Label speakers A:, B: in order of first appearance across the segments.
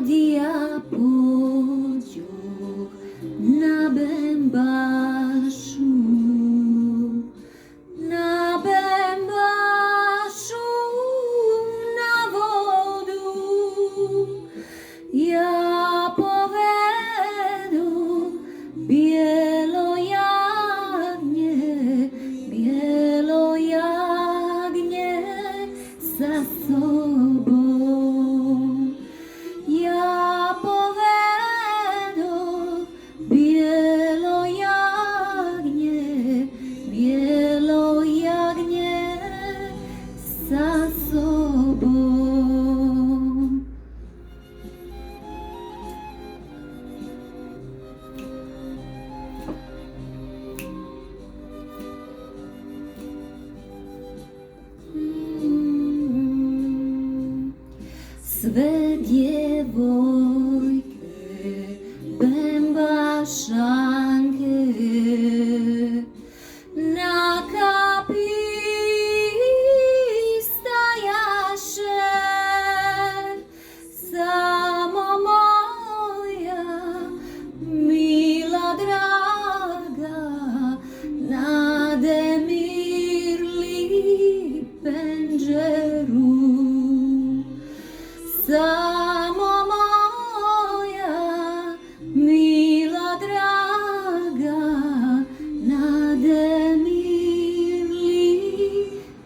A: radia pociąg na bębaszu. Na bębaszu na wodu ja povedu bielojagnie za sobą. Ja povedu bielojagnie za sobą. Swe diewojky, bębaszankę na kapi stajasze. Samo moja mila draga nade mirli pędzeru. Samo moja mila draga nade mirli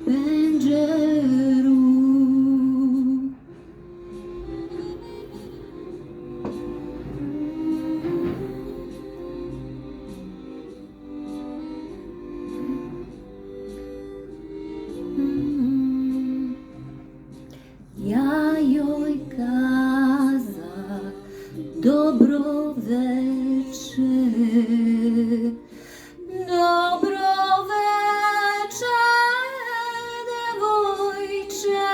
A: pędzeru. Ja joj kazak dobro veče, devojče,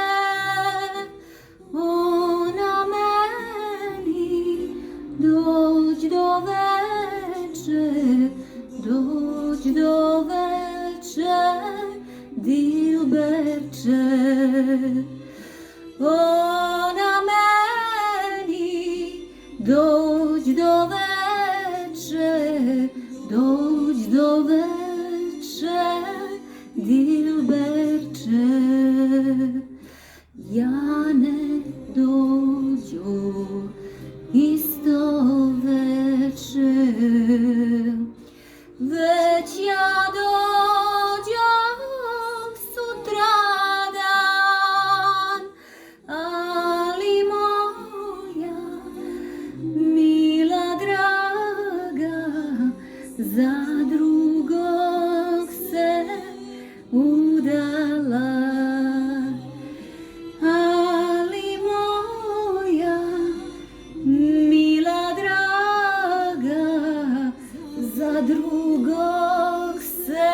A: ona meni dođ do veče, dilberče. Ona meni dođ do veče, dilberče. Ja ne dođu isto veče, već ja dođam sutradan, ali moja mila draga za drugog se udala. Ali moja mila draga za drugog se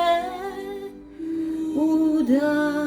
A: udala.